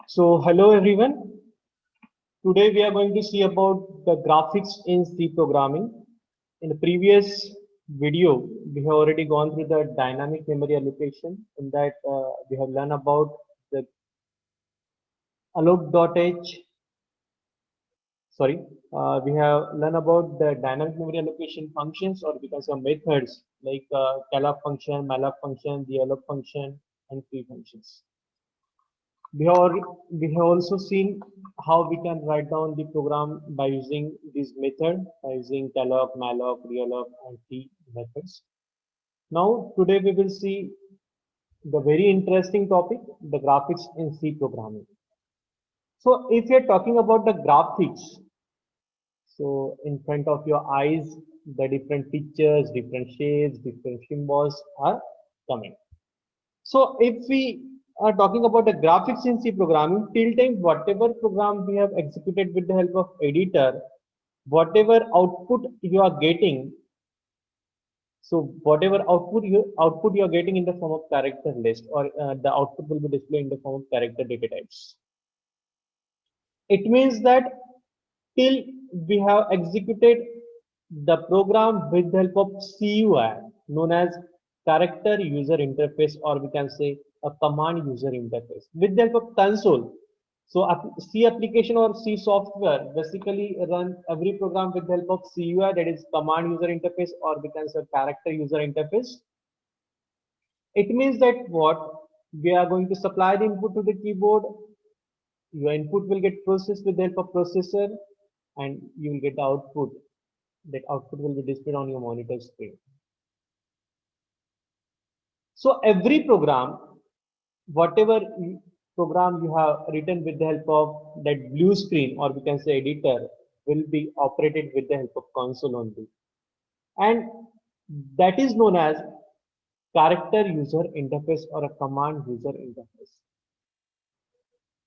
So hello everyone. Today we are going to see about the graphics in C programming. In the previous video, we have already gone through the dynamic memory allocation. In that, we have learned about the alloc.h. Sorry, we have learned about the dynamic memory allocation functions, or we can say methods like calloc function, malloc function, the alloc function, and free functions. We have also seen how we can write down the program by using this method, by using calloc, malloc, realloc, and t methods. Now, today we will see the very interesting topic, the graphics in C programming. So, if you're talking about the graphics, so in front of your eyes, the different pictures, different shapes, different symbols are coming. So if we are talking about the graphics in C programming, till time whatever program we have executed with the help of editor, whatever output you are getting, so whatever output you are getting in the form of character list, or the output will be displayed in the form of character data types. It means that till we have executed the program with the help of CUI, known as character user interface, or we can say a command user interface, with the help of console. So C application or C software basically run every program with the help of CUI, that is command user interface, or we can say character user interface. It means that what we are going to supply the input to the keyboard, your input will get processed with the help of processor, and you will get the output. That output will be displayed on your monitor screen. So every program, whatever program you have written with the help of that blue screen, or we can say editor, will be operated with the help of console only. And that is known as character user interface or a command user interface.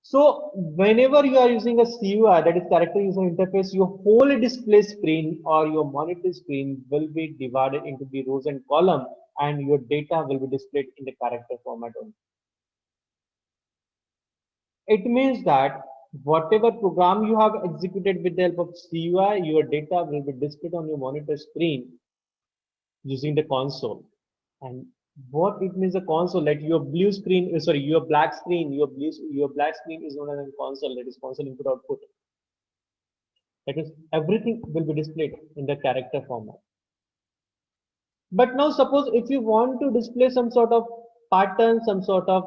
So whenever you are using a CUI, that is character user interface, your whole display screen or your monitor screen will be divided into the rows and column, and your data will be displayed in the character format only. It means that whatever program you have executed with the help of CUI, your data will be displayed on your monitor screen using the console. And what it means a console, like your blue screen, sorry, your black screen, your black screen is known as a console, that is console input output. That is, everything will be displayed in the character format. But now suppose if you want to display some sort of pattern, some sort of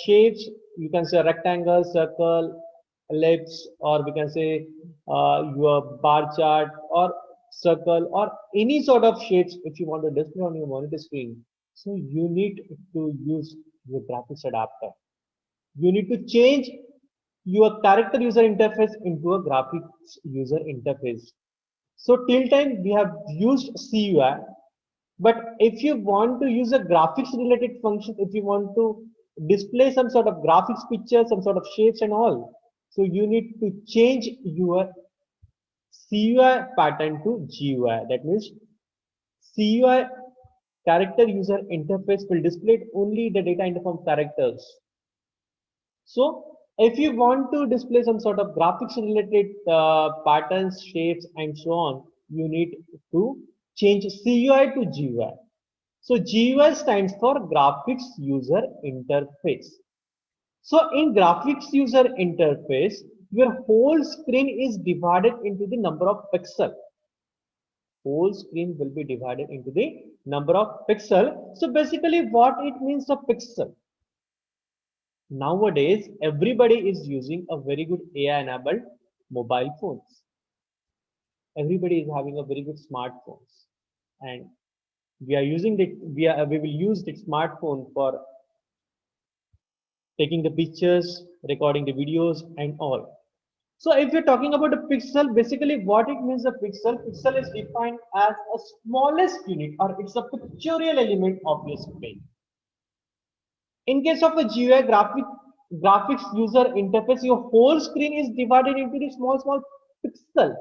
shapes, you can say rectangle, circle, ellipse, or we can say your bar chart or circle or any sort of shapes if you want to display on your monitor screen. So you need to use your graphics adapter. You need to change your character user interface into a graphics user interface. So till time we have used CUI, but if you want to use a graphics related function, if you want to display some sort of graphics picture, some sort of shapes and all, so you need to change your CUI pattern to GUI. That means CUI character user interface will display only the data in the form of characters. So if you want to display some sort of graphics related patterns, shapes, and so on, you need to change CUI to GUI. So GUI stands for graphics user interface. So in graphics user interface, your whole screen is divided into the number of pixels. Whole screen will be divided into the number of pixels. So basically what it means a pixel. Nowadays, everybody is using a very good AI enabled mobile phones. Everybody is having a very good smartphones, and we are using it. We will use the smartphone for taking the pictures, recording the videos, and all. So if you're talking about a pixel, basically what it means a pixel is defined as a smallest unit, or it's a pictorial element of your screen. In case of a GUI graphics user interface, your whole screen is divided into the small pixels.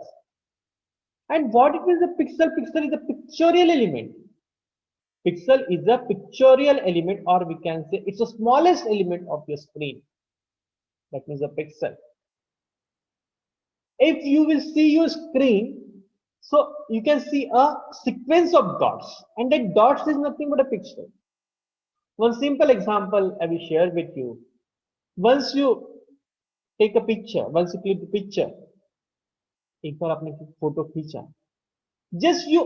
And what it means a pixel? Pixel is a pictorial element. Pixel is a pictorial element, or we can say it's the smallest element of your screen. that means a pixel. If you will see your screen, so you can see a sequence of dots, and that dots is nothing but a pixel. One simple example I will share with you. Once you take a picture, once you click the picture, एक बार आपने photo खींचा, just you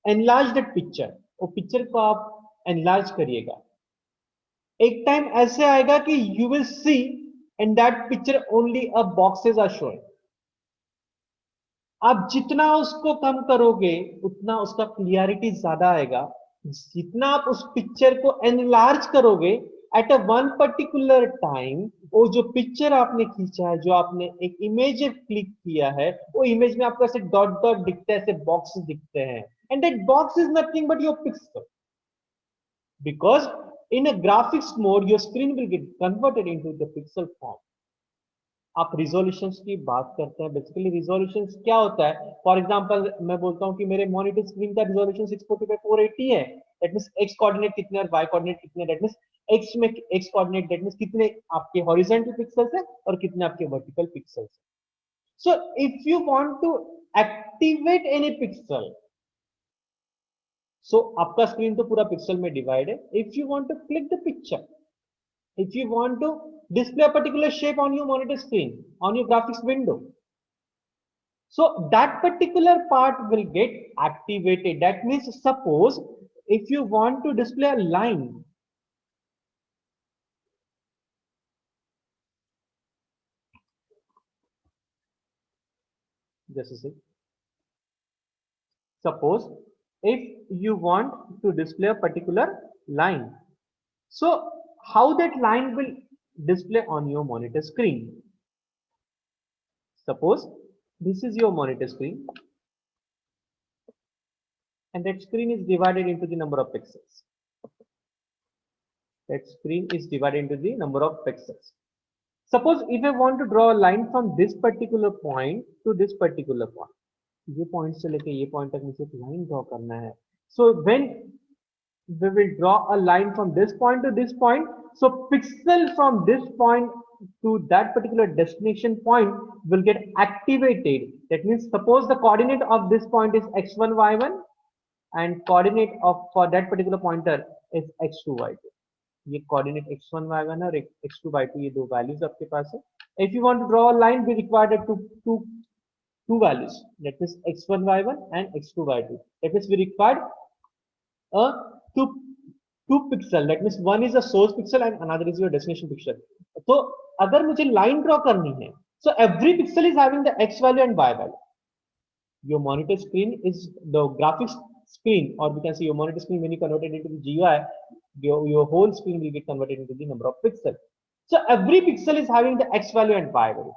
enlarge that picture, वो picture को आप enlarge करिएगा, एक time ऐसे आएगा कि you will see in that picture only a boxes are showing. आप जितना उसको कम करोगे उतना उसका क्लियरिटी ज्यादा आएगा. जितना आप उस पिक्चर को एनलार्ज करोगे at a one particular time, वो जो पिक्चर आपने खींचा है, जो आपने एक इमेज क्लिक किया है, वो इमेज में आपको ऐसे डॉट डॉट दिखते हैं, ऐसे बॉक्स दिखते हैं, and that box is nothing but your pixel. Because in a graphics mode your screen will get converted into the pixel form. आप रिजोल्यूशंस की बात करते हैं. बेसिकली रिजोल्यूशंस क्या होता है? फॉर एग्जांपल मैं बोलता हूं कि मेरे मॉनिटर स्क्रीन का रिजोल्यूशन 640 बाय 480 है. दैट मींस एक्स कोऑर्डिनेट कितने और वाई कोऑर्डिनेट कितने. दैट मींस एक्स में एक्स कोऑर्डिनेट दैट मींस कितने आपके हॉरिजॉन्टल पिक्सेल्स है और कितने आपके वर्टिकल पिक्सेल्स है. So if you want to activate any pixel, so आपका स्क्रीन तो पूरा पिक्सल में डिवाइड है. If you want to click the picture, if you want to display a particular shape on your monitor screen, on your graphics window, so that particular part will get activated. That means suppose if you want to display a line, just a sec. Suppose if you want to display a particular line, so how that line will display on your monitor screen? Suppose this is your monitor screen and that screen is divided into the number of pixels. That screen is divided into the number of pixels. Suppose if I want to draw a line from this particular point to this particular point, ये point से लेके ये point तक मुझे एक line draw करना है. So when we will draw a line from this point to this point, so pixel from this point to that particular destination point will get activated. That means suppose the coordinate of this point is x1 y1 and coordinate of for that particular pointer is x2 y2. ये coordinate x1 y1 और x2 y2 ये दो values आपके पास है. If you want to draw a line, we require two values, that is x1 y1 and x2 y2. That means we required a two pixel, that means one is a source pixel and another is your destination pixel. तो अगर मुझे line draw करनी है, so every pixel is having the x value and y value. Your monitor screen is the graphics screen, or we can say your monitor screen when you convert it into the GUI, your whole screen will get converted into the number of pixels. So every pixel is having the x value and y value.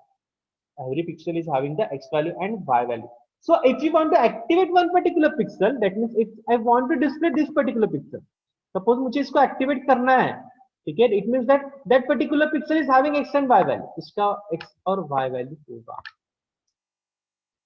Every pixel is having the x value and y value. So if you want to activate one particular pixel, that means if I want to display this particular pixel, suppose मुझे इसको activate करना है, ठीक है, it means that that particular pixel is having x and y value. इसका x और y value होगा.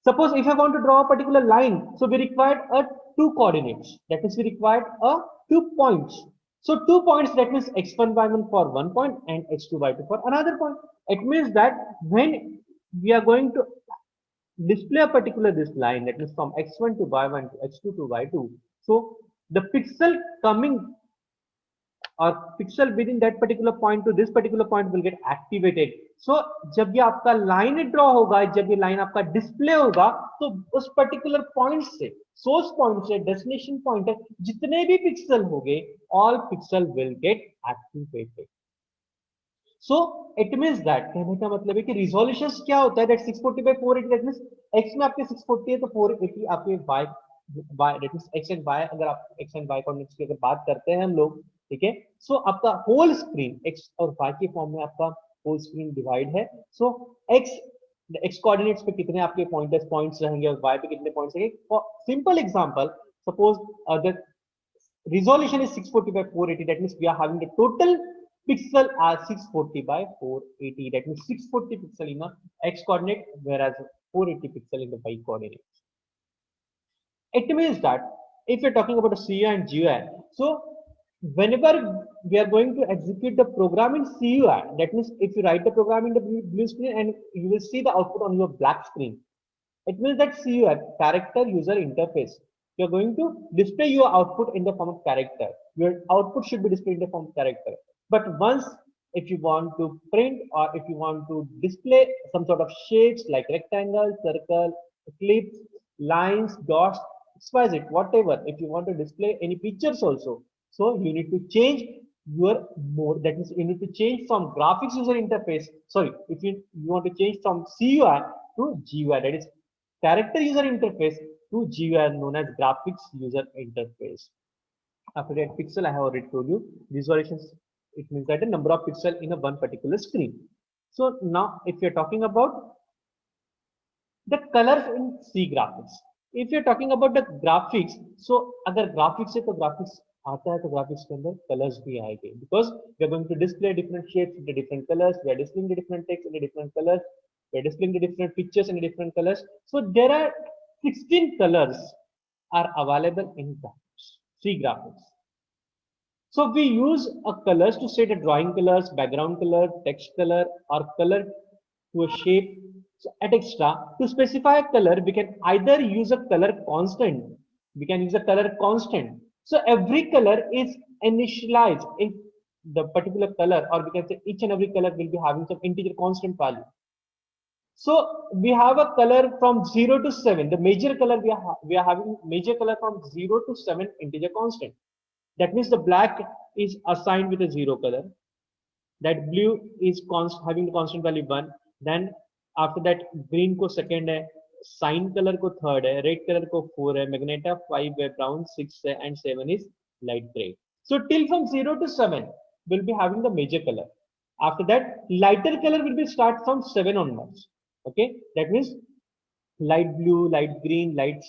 Suppose if I want to draw a particular line, so we required a two coordinates. That means we required a 2 points. So 2 points, that means x1 y1 for one point and x2 y2 for another point. It means that when we are going to display a particular this line, that means from x1 to y1 to x2 to y2, so the pixel coming और pixel within that particular point to this particular point will get activated. So जब ये आपका line draw होगा, जब ये line आपका display होगा, तो उस पर्टिकुलर पॉइंट से, सोर्स पॉइंट से डेस्टिनेशन पॉइंट तक जितने भी पिक्सल होंगे, all pixel will get activated. So it means that, कहने का मतलब है कि रिजोल्यूशन क्या होता है, that 640 by 480, that means X में आपके 640 है तो 480 आपके Y that means X and Y, अगर आप एक्स एंड वाई कोऑर्डिनेट्स की अगर बात करते हैं हम लोग, ठीक है. सो आपका होल स्क्रीन एक्स और वाई के फॉर्म में आपका होल स्क्रीन डिवाइड है. सो एक्स कोऑर्डिनेट्स पे कितने आपके पॉइंट्स रहेंगे और वाई पे कितने पॉइंट्स रहेंगे. For simple example, suppose the resolution is 640 by 480, that means we are having the total pixel as 640 by 480, that means 640 pixel in the x coordinate whereas 480 pixel in the y coordinate. It means that if you're talking about a CUI and GUI, so whenever we are going to execute the program in CUI, that means if you write the program in the blue screen and you will see the output on your black screen, it means that CUI, character user interface. You're going to display your output in the form of character. Your output should be displayed in the form of character. But once, if you want to print or if you want to display some sort of shapes like rectangle, circle, ellipse, lines, dots, XYZ, whatever, if you want to display any pictures also, so you need to change your mode. That means you need to change from graphics user interface. Sorry, if you want to change from CUI to GUI, that is character user interface, to GUI known as graphics user interface. After that pixel, I have already told you visualizations. It means that the number of pixels in a one particular screen. So now, if you're talking about the colors in C graphics, if you're talking about the graphics, so अगर graphics है तो graphics आता है तो graphics के अंदर colors भी आएंगे, because we are going to display different shapes in the different colors, we are displaying the different text in the different colors, we are displaying the different pictures in the different colors. So there are 16 colors are available in graphics, C graphics. So we use a colors to say the drawing colors, background color, text color, or color to a shape. So at extra, to specify a color, we can either use a color constant. We can use a color constant. So every color is initialized in the particular color, or we can say each and every color will be having some integer constant value. So we have a color from 0 to 7. The major color we are having major color from 0 to 7 integer constant. That means the black is assigned with a 0 color. That blue is having the constant value 1. Then after that green को second है, sign color को third है, red color को 4 है, magenta 5 है, brown 6 है, and 7 is light gray. So till from 0 to 7 will be having the major color. After that lighter color will be start from 7 onwards. Okay, that means light blue, light green, light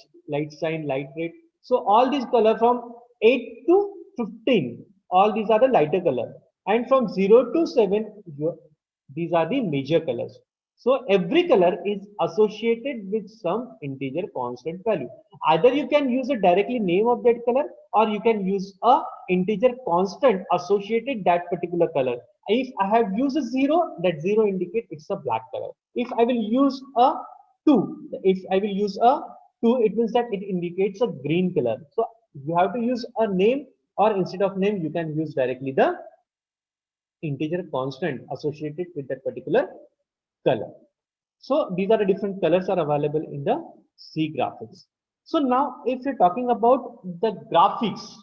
cyan, light red. So all these color from 8 to 15, all these are the lighter color, and from 0 to 7, these are the major colors. So every color is associated with some integer constant value. Either you can use a directly name of that color, or you can use a integer constant associated that particular color. If I have used a 0, that 0 indicates it's a black color. If I will use a 2, if I will use a 2, it means that it indicates a green color. So you have to use a name, or instead of name you can use directly the integer constant associated with that particular color. So these are the different colors are available in the C graphics. So now if you're talking about the graphics,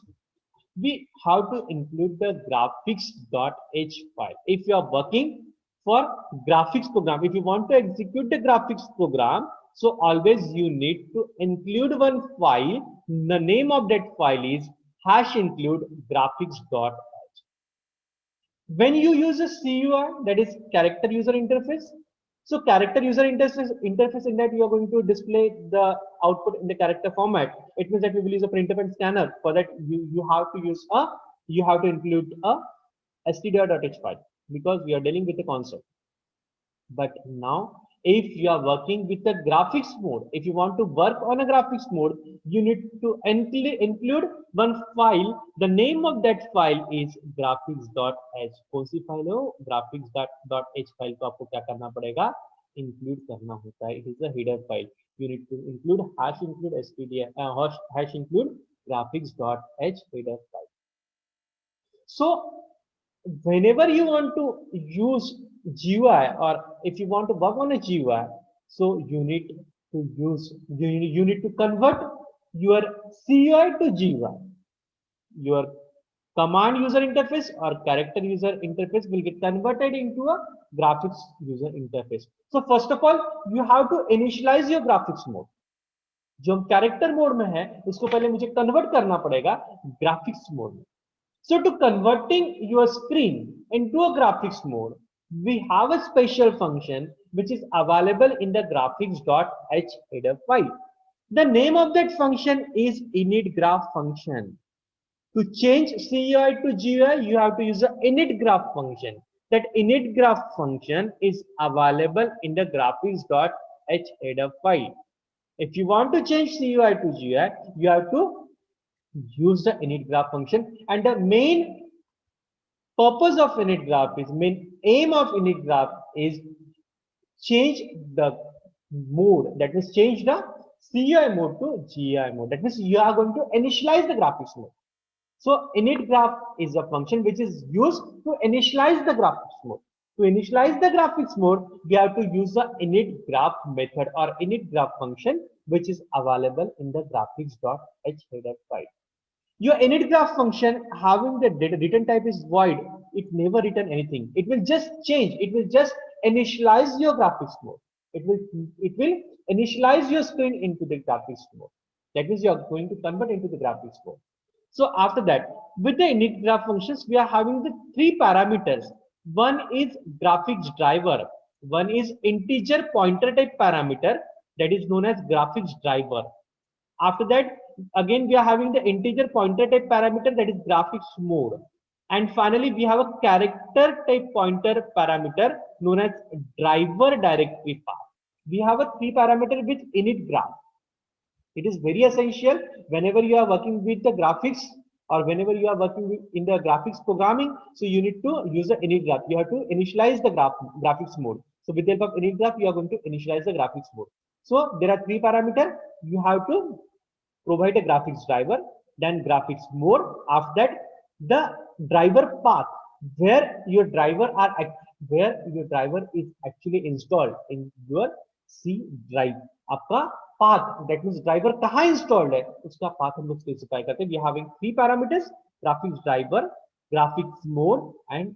we have to include the graphics.h file. If you are working for graphics program, if you want to execute the graphics program, so always you need to include one file. The name of that file is #include graphics.h. When you use a CUI, that is character user interface, so character user interface in that you are going to display the output in the character format. It means that we will use a printf and scanner. For that you have to use you have to include a stdio.h file, because we are dealing with the console. But now if you are working with the graphics mode, if you want to work on a graphics mode, you need to include one file. The name of that file is graphics.h. कौन सी file हो? graphics.h file को आपको क्या करना पड़ेगा? Include करना होता है. It is a header file. You need to include #include stdio #include graphics.h header file. So whenever you want to use GUI, or if you want to work on a GUI, so you need to you need to convert your CUI to GUI. Your command user interface or character user interface will get converted into a graphics user interface. So first of all, you have to initialize your graphics mode. जो हम character mode में है उसको पहले मुझे convert करना पड़ेगा graphics mode में. So to converting your screen into a graphics mode, we have a special function which is available in the graphics.h header file. The name of that function is initgraph function. To change CUI to GUI, you have to use the initgraph function. That initgraph function is available in the graphics.h header file. If you want to change CUI to GUI, you have to use the init graph function, and the main purpose of init graph is main aim of init graph is change the mode. That means change the CUI mode to GUI mode. That means you are going to initialize the graphics mode. So init graph is a function which is used to initialize the graphics mode. To initialize the graphics mode, we have to use the init graph method or init graph function, which is available in the graphics.h header file. Your init graph function having the return type is void. It never return anything. It will just change. It will just initialize your graphics mode. It will initialize your screen into the graphics mode. That means you are going to convert into the graphics mode. So after that, with the init graph functions, we are having the three parameters. One is graphics driver. One is integer pointer type parameter that is known as graphics driver. After that, again, we are having the integer pointer type parameter that is graphics mode. And finally, we have a character type pointer parameter known as driver directory path. We have a three parameter with init graph. It is very essential whenever you are working with the graphics or whenever you are working with, in the graphics programming. So you need to use the init graph. You have to initialize the graphics mode. So with the help of init graph, you are going to initialize the graphics mode. So there are three parameters. You have to provide a graphics driver, then graphics mode. After that, the driver path where your driver is actually installed in your C drive. आपका path, that means driver कहाँ installed है उसका path हम लोग specify करते हैं. We are having three parameters: graphics driver, graphics mode and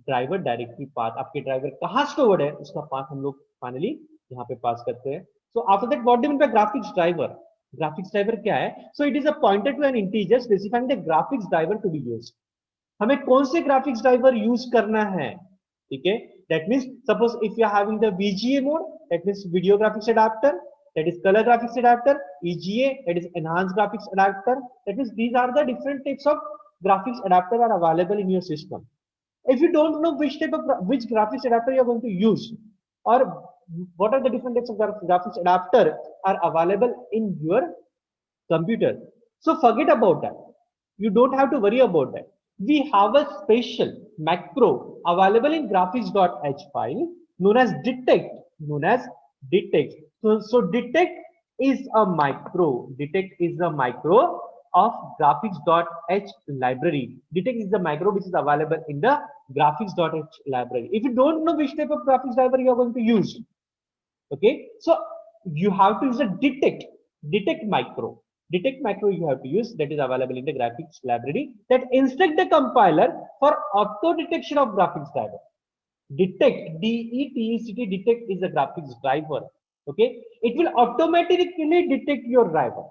driver directory path. आपके driver कहाँ stored है उसका path हम लोग finally यहाँ पे pass करते हैं. So after that, what do you mean by graphics driver? Graphics driver क्या है? So it is a pointer to an integer specifying the graphics driver to be used. हमें कौन से graphics driver use करना है? ठीक है? That means suppose if you are having the VGA mode, that means video graphics adapter, that is color graphics adapter, EGA, that is enhanced graphics adapter. That means these are the different types of graphics adapter are available in your system. If you don't know which graphics adapter you are going to use, or what are the different types of graphics adapter are available in your computer, so forget about that. You don't have to worry about that. We have a special macro available in graphics.h file known as detect. So detect is a macro. Detect is a macro of graphics.h library. Detect is the macro which is available in the graphics.h library. If you don't know which type of graphics driver you are going to use, okay, so you have to use a detect macro. Detect macro you have to use, that is available in the graphics library, that instruct the compiler for auto detection of graphics driver. Detect, DETECT, detect is a graphics driver. Okay, it will automatically detect your driver.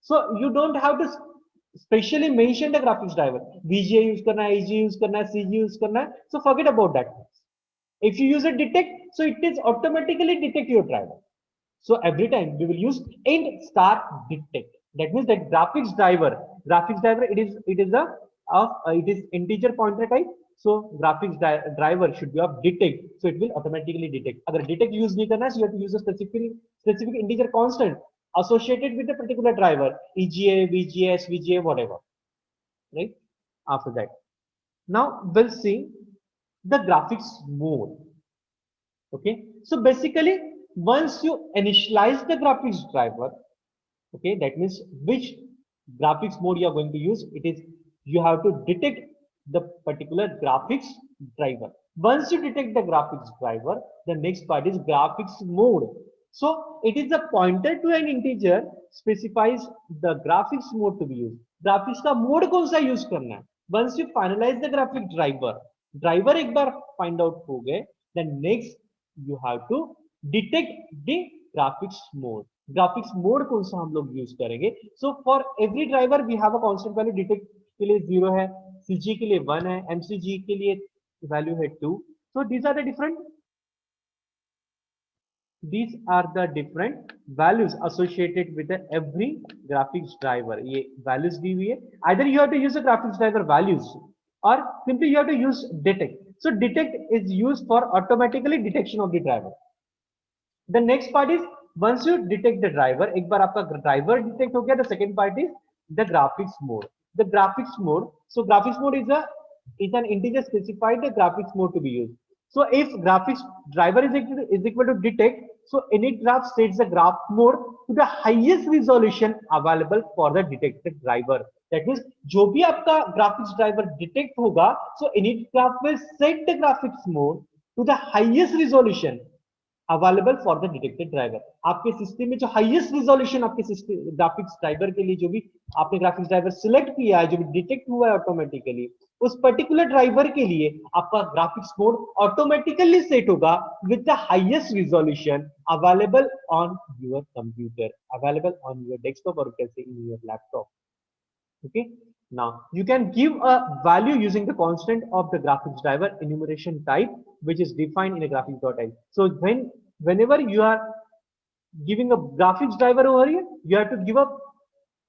So you don't have to specially mention the graphics driver. VGA use करना है, EGA use करना है, CG use करना है. So forget about that. If you use a detect, so it is automatically detect your driver. So every time we will use int star detect. That means that graphics driver, it is integer pointer type. So graphics driver should be of detect. So it will automatically detect. अगर detect use नहीं करना है, so you have to use a specific integer constant associated with the particular driver, EGA, VGA, SVGA, whatever. Right? After that, now we'll see the graphics mode. Okay, so basically once you initialize the graphics driver, okay, that means which graphics mode you are going to use, it is you have to detect the particular graphics driver. Once you detect the graphics driver, the next part is graphics mode. So it is a pointer to an integer specifies the graphics mode to be used. Graphics का mode कौन सा use करना है? Once you finalize the graphic driver एक बार find out हो गए, then next you have to detect the graphics mode. Graphics mode कौन सा हम लोग use करेंगे? So for every driver we have a constant value. Detect के लिए 0 है, CG के लिए 1 है, MCG के लिए value है 2. So these are the different values associated with the every graphics driver. ये values दी हुई है. Either you have to use the graphics driver values or simply you have to use detect. So detect is used for automatically detection of the driver. The next part is once you detect the driver, एक बार आपका driver detect हो गया, the second part is the graphics mode. The graphics mode. So graphics mode is an integer specified the graphics mode to be used. So if graphics driver is equal to detect, so init graph sets the graph mode to the highest resolution available for the detected driver. That means जो भी आपका graphics driver detect होगा, so init graph will set the graphics mode to the highest resolution available for the detected driver. आपके system में जो highest resolution आपके system graphics driver के लिए जो भी आपने ग्राफिक्स ड्राइवर सिलेक्ट किया है, जो भी डिटेक्ट हुआ है ऑटोमेटिकली, उस पर्टिकुलर ड्राइवर के लिए आपका ग्राफिक्स मोड ऑटोमेटिकली सेट होगा with the highest resolution available on your computer, available on your desktop और कैसे in your laptop. Okay, now you can give a value using the constant of the graphics driver enumeration type, which is defined in a graphics.h. So whenever you are giving a graphics driver over here, you have to give a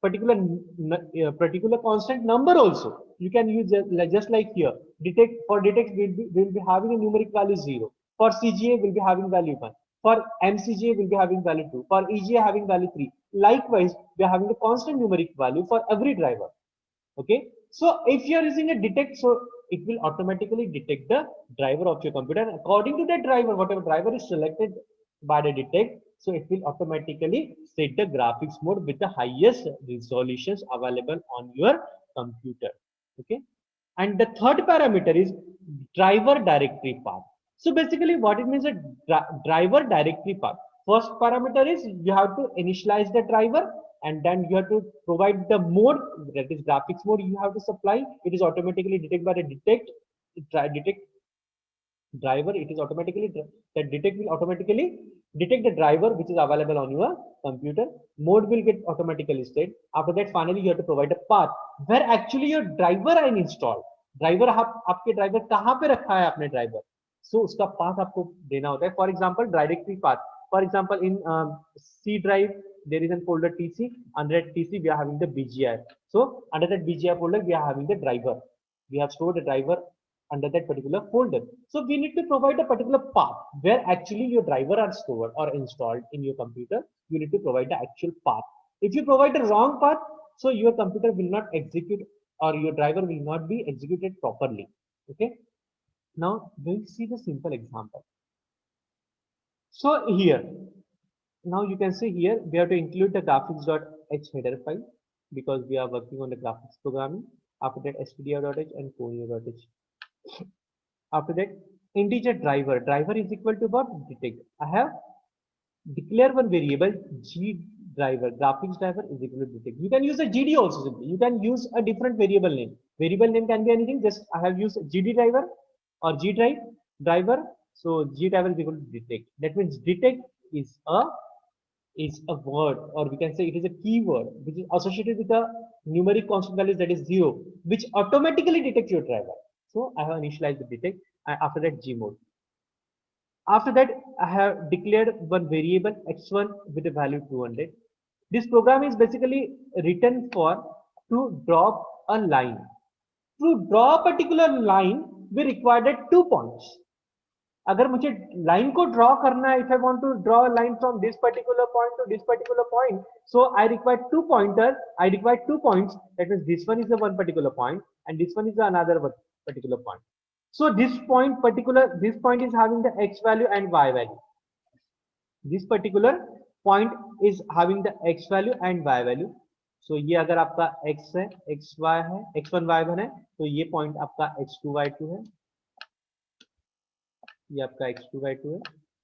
particular constant number also. You can use just like here. Detect will be having a numeric value 0. For CGA will be having value 1. For MCGA will be having value 2. For EGA having value 3. Likewise, we are having a constant numeric value for every driver. Okay. So if you are using a detect, so it will automatically detect the driver of your computer. And according to that driver, whatever driver is selected by the detect, so it will automatically set the graphics mode with the highest resolutions available on your computer. Okay. And the third parameter is driver directory path. So basically what it means is driver directory path. First parameter is you have to initialize the driver, and then you have to provide the mode, that is graphics mode you have to supply. It is automatically detected by the detect driver. It is automatically, that detect will automatically detect the driver which is available on your computer. Mode will get automatically set. After that, finally you have to provide a path where actually your driver are installed. Driver आपके driver कहाँ पे रखा है आपने driver, so उसका path आपको देना होता है. For example, directory path. For example, in C drive there is a folder TC. Under that TC we are having the BGI. So under that BGI folder we are having the driver. We have stored the driver under that particular folder. So we need to provide a particular path where actually your driver are stored or installed in your computer. You need to provide the actual path. If you provide the wrong path, so your computer will not execute or your driver will not be executed properly. Okay. Now we'll see the simple example. So here, now you can see here we have to include the graphics.h header file because we are working on the graphics programming. After that, stdio.h and conio.h. After that, integer driver. Driver is equal to what? Detect. I have declare one variable g driver. Graphics driver is equal to detect. You can use a GD also simply. You can use a different variable name. Variable name can be anything. Just I have used GD driver or G driver. So G driver is equal to detect. That means detect is a word, or we can say it is a keyword which is associated with a numeric constant values, that is 0, which automatically detects your driver. So I have initialized the detect, and after that G mode. After that, I have declared one variable x1 with a value 200. This program is basically written to drop a line. To draw a particular line, we required 2 points. अगर मुझे line को draw करना है, if I want to draw a line from this particular point to this particular point, so I require 2 pointers. I require 2 points. That means this one is the one particular point, and this one is the another particular point. So this point is having the x value and y value. This particular point is having the x value and y value. So ये अगर आपका x है, xy है, x1 y1 है, तो ये point आपका x2 y2 है. ये आपका x2 y2 है.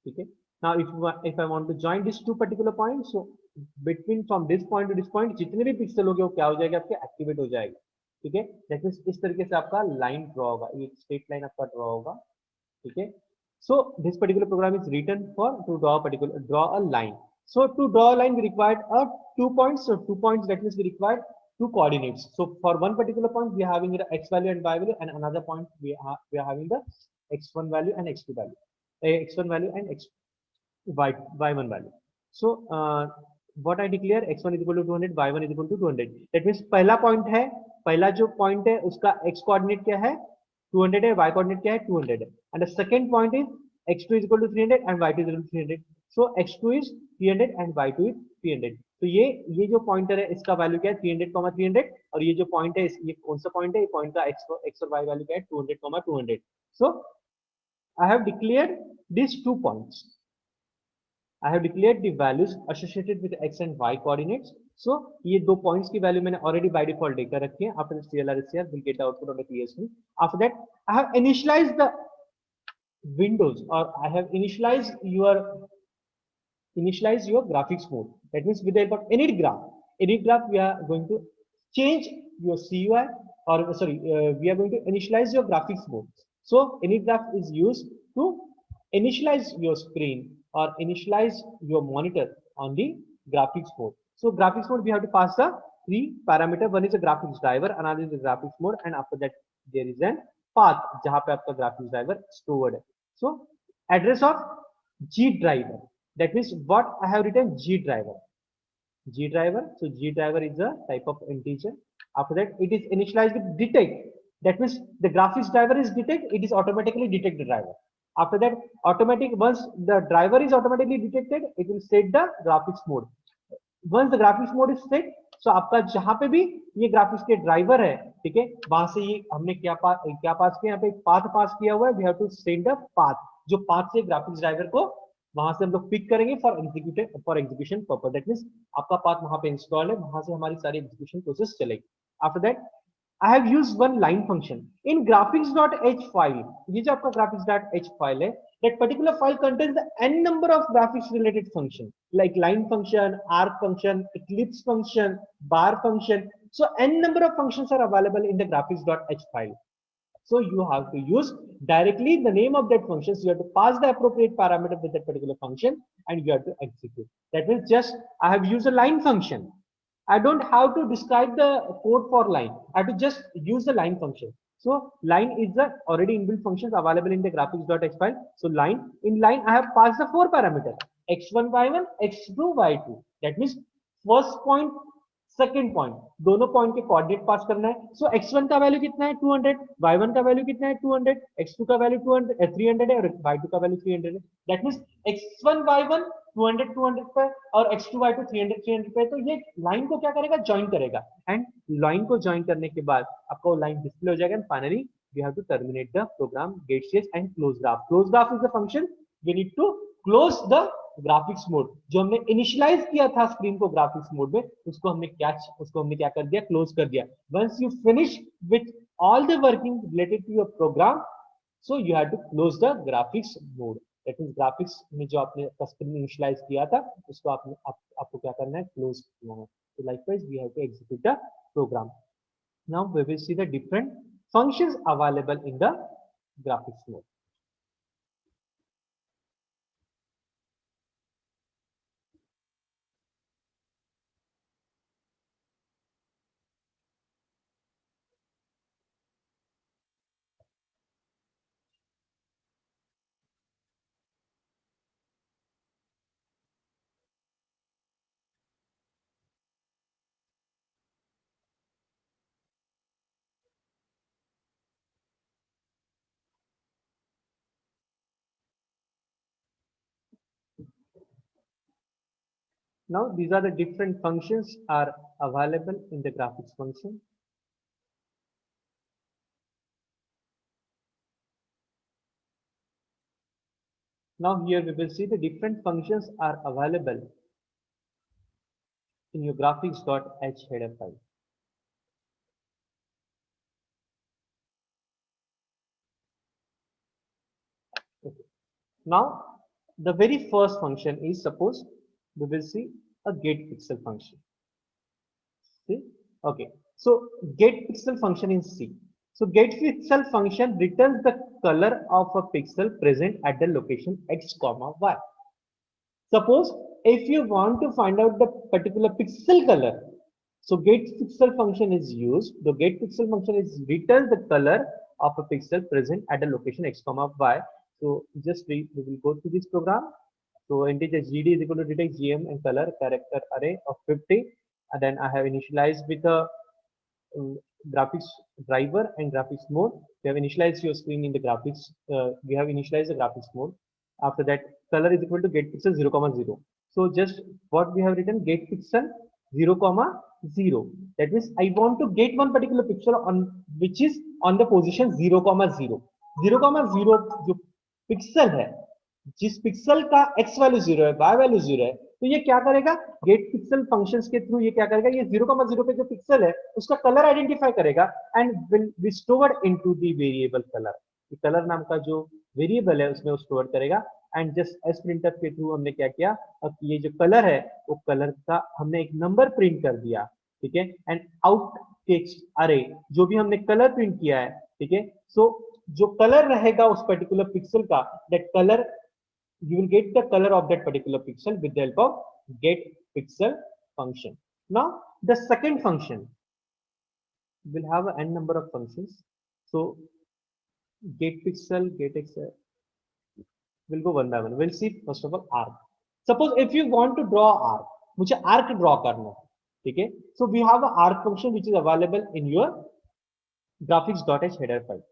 ठीक है. Now if I want to join these two particular points, so between from this point to this point जितने भी पिक्सल होंगे वो क्या हो जाएगा, आपके एक्टिवेट हो जाएगा. ठीक है. दैट मींस इस तरीके से आपका लाइन ड्रॉ होगा, ये स्ट्रेट लाइन आपका ड्रॉ होगा. ठीक है. So this particular program is written to draw a line. So to draw a line we required 2 points. So 2 points, that means we required 2 coordinates. So for one particular point we are having the x value and y value, and another point we are having the x1 value and x2 value, x1 value and y1 value. So what I declare, x1 is equal to 200, y1 is equal to 200. That means पहला point है, पहला जो point है उसका x coordinate क्या है, 200 है, y coordinate क्या है, 200 है. And the second point is x2 is equal to 300 and y2 is equal to 300. So x2 is 300 and y2 is 300. तो ये जो पॉइंटर है इसका वैल्यू क्या है 300, 300, और ये जो पॉइंट है ये कौन सा पॉइंट है, ये पॉइंट का एक्स और वाई वैल्यू क्या है 200, 200. So I have declared these 2 points. I have declared the values associated with x and y coordinates. So ये 2 points की value मैंने already by default देकर रखी है. After this CLR SCR will get the output on the clear screen. After that I have initialized the windows, or I have initialized your graphics mode. That means with the help of init graph we are going to change your CUI, or sorry, we are going to initialize your graphics mode. So init graph is used to initialize your screen or initialize your monitor on the graphics mode. So graphics mode we have to pass the 3 parameter. One is a graphics driver, another is the graphics mode, and after that there is an path जहाँ पे आपका graphics driver stored है. So address of G driver. That means what I have written G driver. G driver. So G driver is a type of integer. After that it is initialized with detect. That means the graphics driver is detect. It is automatically detect the driver. After that automatic, once the driver is automatically detected, it will set the graphics mode. Once the graphics mode is set, so आपका जहां पे भी ये graphics के driver है, ठीक है, वहां से ये हमने क्या पास किया, यहाँ पे एक पाथ पास किया हुआ है. We have to send the path, जो पाथ से ग्राफिक्स ड्राइवर को वहां से हम लोग पिक करेंगे for execution purpose. That means आपका पाथ वहां पे इंस्टॉल है, वहां से हमारी सारी एग्जीक्यूशन प्रोसेस चलेगी. After that I have used one line function in graphics.h file. ये जो आपका graphics.h file है, that particular file contains the n number of graphics related function like line function, arc function, eclipse function, bar function. So n number of functions are available in the graphics.h file. So you have to use directly the name of that function. So you have to pass the appropriate parameter with that particular function and you have to execute. That means just I have used a line function. I don't have to describe the code for line. I have to just use the line function. So line is the already inbuilt functions available in the graphics.h file. So in line, I have passed the 4 parameters x1, y1, x2, y2. That means first point, second point, दोनों point के coordinate पास करना है. सो x1 का value कितना है 200, y1 का value कितना है 200, x2 का वैल्यू 300 है और y2 का वैल्यू 300 है. दैट मींस x1 y1 200 200 पे और x2 y2 300 300 पे. तो ये लाइन को क्या करेगा, ज्वाइन करेगा, एंड लाइन को ज्वाइन करने के बाद आपका वो लाइन डिस्प्ले हो जाएगा. And finally we have to terminate the program get change and close graph. Close graph is the function we need to close the graphics mode. जो हमने इनिशियलाइज किया था स्क्रीन को ग्राफिक्स मोड में, उसको हमने क्या कर दिया, क्लोज कर दिया. Once you finish with all the working related to your program, so you have to close the graphics mode. That means graphics में जो आपने स्क्रीन इनिशियलाइज किया था उसको आपको क्या करना है, क्लोज करना है. So likewise we have to execute the program. Now we will see the different functions available in the graphics mode. Now these are the different functions are available in the graphics function. Now here we will see the different functions are available in your graphics.h header file. Okay. Now the very first function is, suppose we will see a getPixel function. See, okay. So getPixel function in C. So getPixel function returns the color of a pixel present at the location x comma y. Suppose if you want to find out the particular pixel color, so getPixel function is used. The getPixel function is returns the color of a pixel present at the location x comma y. So just we will go to this program. So integer gd is equal to detect gm and color character array of 50, and then I have initialized with a graphics driver and graphics mode. We have initialized your screen in the graphics. We have initialized the graphics mode. After that, color is equal to getPixel 0, 0. So just what we have written, get pixel 0 comma 0. That means I want to get one particular pixel on which is on the position 0 comma 0. 0 comma 0 जो pixel है, जिस pixel का x value 0 है, y value 0 है, तो ये क्या करेगा, गेट पिक्सल फंक्शंस के थ्रू ये क्या करेगा, ये 0 comma 0 पे जो पिक्सल है उसका कलर आइडेंटिफाई करेगा and will be stored into the variable colour. Colour नाम का जो वेरिएबल है उसमें वो स्टोर करेगा. एंड जस्ट एस प्रिंटफ के थ्रू हमने क्या किया, अब ये जो कलर है वो कलर का हमने एक नंबर प्रिंट कर दिया. ठीक है. एंड आउट टेक्स्ट अरे जो भी हमने कलर प्रिंट किया है, ठीक है, सो जो कलर रहेगा उस पर्टिकुलर पिक्सल का, that colour you will get the color of that particular pixel with the help of get pixel function. Now the second function will have n number of functions. So get pixel, get pixel, we'll go one by one. We'll see first of all arc. Suppose if you want to draw arc, मुझे arc draw करना है, ठीक है, so we have a arc function which is available in your graphics.h header file.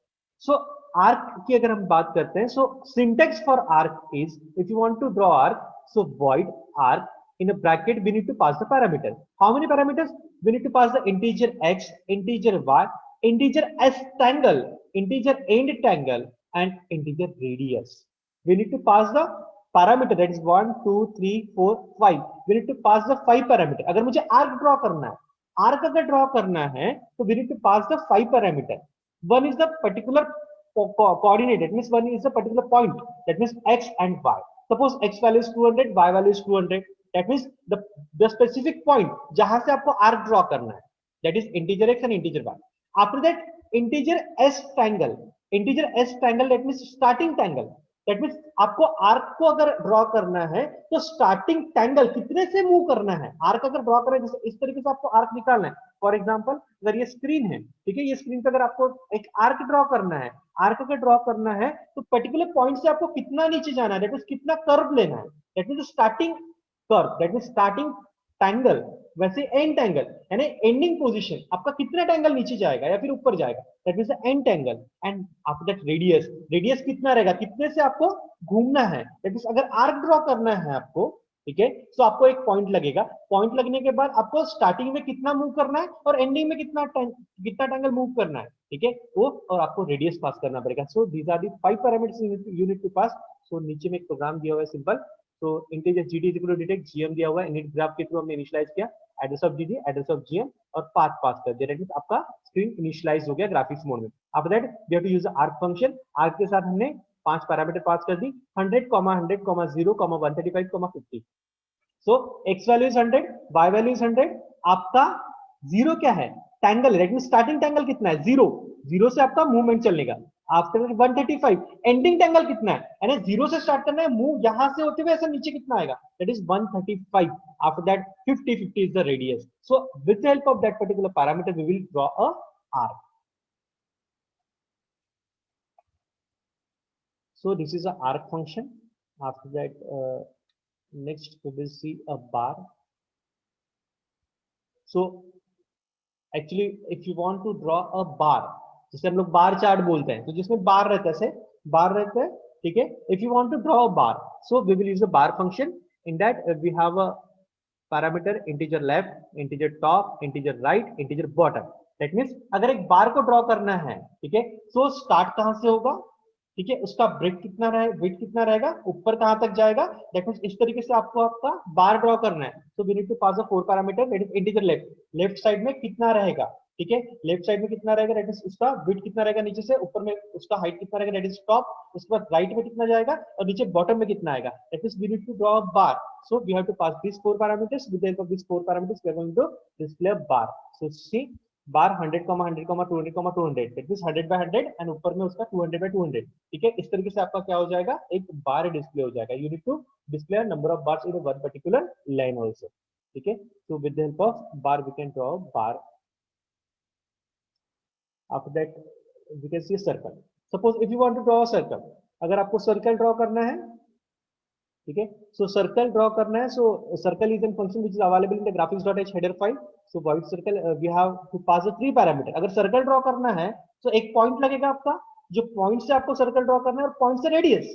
So arc की अगर हम बात करते हैं, so syntax for arc is if you want to draw arc, so void arc in a bracket we need to pass the parameter. How many parameters? We need to pass the integer x, integer y, integer s tangle, integer end tangle and integer radius. We need to pass the parameter, that is 1 2 3 4 5. We need to pass the 5 parameter. अगर मुझे arc draw करना है, arc अगर draw करना है तो we need to pass the 5 parameter. One is the particular coordinate, that means one is a particular point, that means x and y. Suppose x value is 200, y value is 200, that means the specific point जहां से आपको arc draw करना है, that is integer x and integer y. After that integer s tangle, that means starting tangle, that means आपको arc को अगर draw करना है तो स्टार्टिंग टैंगल कितने से मूव करना है. आर्क अगर ड्रॉ करें जैसे इस तरीके से आपको आर्क निकालना है. फॉर एग्जांपल अगर ये स्क्रीन है, ठीक है, ये स्क्रीन पे अगर आपको एक आर्क ड्रॉ करना है, आर्क अगर ड्रॉ करना है तो पर्टिकुलर पॉइंट से आपको कितना नीचे जाना है, दैट मींस कितना कर्व लेना है, that means starting curve, that means starting tangle. वैसे एंड टैंगल यानी एंडिंग पोजीशन आपका कितना टैंगल नीचे जाएगा या फिर ऊपर जाएगा, that means and tangle. And after that radius, radius कितना रहेगा, कितने से आपको घूमना है, दैट मींस अगर आर्क ड्रॉ करना है आपको, ठीक है, तो आपको एक पॉइंट लगेगा. पॉइंट लगने के बाद आपको स्टार्टिंग में कितना मूव करना है और एंडिंग में कितना टैंगल मूव करना है, ठीक है, वो और आपको रेडियस पास करना पड़ेगा. So these are the 5 parameters you need to pass. So नीचे में एक प्रोग्राम दिया हुआ है सिंपल. तो integer GD is equal to detect GM दिया हुआ है, इनिट ग्राफ के थ्रू हमने इनिशियलाइज किया, address of GD, address of GM और पाथ पास कर दिया, दैट मींस आपका स्क्रीन इनिशियलाइज हो गया ग्राफिक्स मोड में. After that we have to use arc function. Arc के साथ हमने 5 पैरामीटर पास कर दी, 100, 100, 0, 135, 50. सो x value is 100, y value is 100. आपका 0 क्या है, tangle, that means starting tangle कितना है, 0. 0 से आपका मूवमेंट चलेगा. आफ्टर 135, एंडिंग टैंगल कितना है, यानी 0 से स्टार्ट करना है, मूव यहां से होते हुए ऐसा नीचे कितना आएगा, that is 135. After that 50 50 is the radius. So with the help of that particular parameter we will draw a arc. So this is a arc function. After that, next we will see a bar. So actually, if you want to draw a bar, जिसे हम लोग bar chart बोलते हैं, तो जिसमें बार रहता है, बार रहता है, ठीक है. If you want to draw a bar, so we will use a bar function. In that we have a parameter integer left, integer top, integer right, integer bottom. That means अगर एक बार को ड्रॉ करना है, ठीक है, so start कहां से होगा, ठीक है, उसका ब्रेथ कितना रहे, वेट कितना रहेगा, ऊपर कहां तक जाएगा, दैट मींस इस तरीके से आपको आपका बार ड्रॉ करना है. So we need to pass a 4 parameter, that is integer left, left side में कितना रहेगा, ठीक है, लेफ्ट साइड में कितना रहेगा, दैट इज उसका वेट कितना रहेगा नीचे से, ऊपर में उसका हाइट कितना रहेगा, दैट इज टॉप. उसके बाद राइट में कितना जाएगा और नीचे बॉटम में कितना आएगा, that is we need to draw a bar. So we have to pass this 4 parameters. With the help of this 4 parameters we are going to display a bar. So see bar 100, 100, 200, 200, that means 100 by 100 and ऊपर में उसका 200 by 200, ठीक है. इस तरीके से आपका क्या हो जाएगा, एक बार डिस्प्ले हो जाएगा. You need to display number of bars in one particular line also, ठीक है. So with the help of bar we can draw bar. After that we can see circle. Suppose if you want to draw a circle, अगर आपको circle draw करना है, ठीक है, so circle draw करना है. So circle is an function which is available in the graphics.h header file. So void circle we have to pass the 3 parameter. अगर circle draw करना है तो एक पॉइंट लगेगा आपका, जो पॉइंट से आपको सर्कल ड्रॉ करना है, और पॉइंट से radius.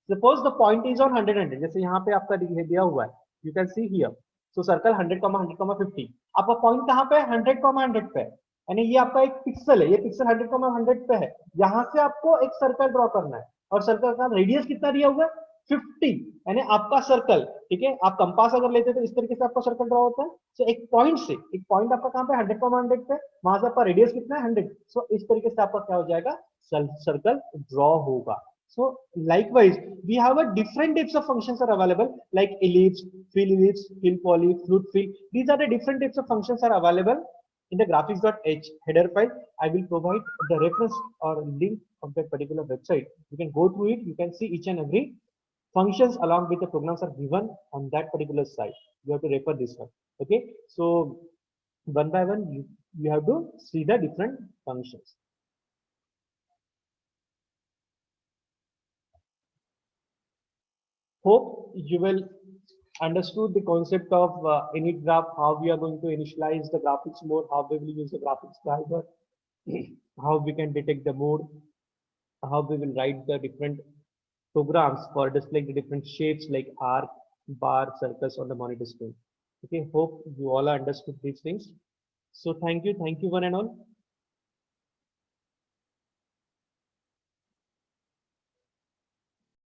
Suppose the point is on 100, 100, जैसे यहाँ पे आपका दिया हुआ है, You can see here. So circle 100, 100, 50. आपका पॉइंट कहाँ पे है? 100, 100 पे है, यानी ये आपका एक पिक्सल है, ये पिक्सल 100, 100 पे है। यहाँ से आपको एक सर्कल ड्रॉ करना है, और सर्कल का रेडियस कितना दिया हुआ है? 50, यानी आपका सर्कल, ठीक है। आप कंपास अगर लेते हैं तो इस तरीके से आपका सर्कल ड्रॉ होता है। सो एक पॉइंट से, एक पॉइंट आपका कहाँ पे? 100, 100 पे, वहां से आपका रेडियस कितना है? 100। सो इस तरीके से आपका क्या हो जाएगा? सर्कल ड्रॉ होगा। So likewise, we have a different types of functions are available, like ellipse, fill poly, fluid fill. These are the different types of functions are available in the graphics.h header file. I will provide the reference or link of that particular website. You can go through it. You can see each and every functions along with the programs are given on that particular site. You have to refer this one. Okay. So one by one, you have to see the different functions. Hope you will understood the concept of init graph, how we are going to initialize the graphics mode, how we will use the graphics driver, how we can detect the mode, how we will write the different programs for displaying the different shapes like arc, bar, circles on the monitor screen. Okay, hope you all understood these things. So thank you one and all.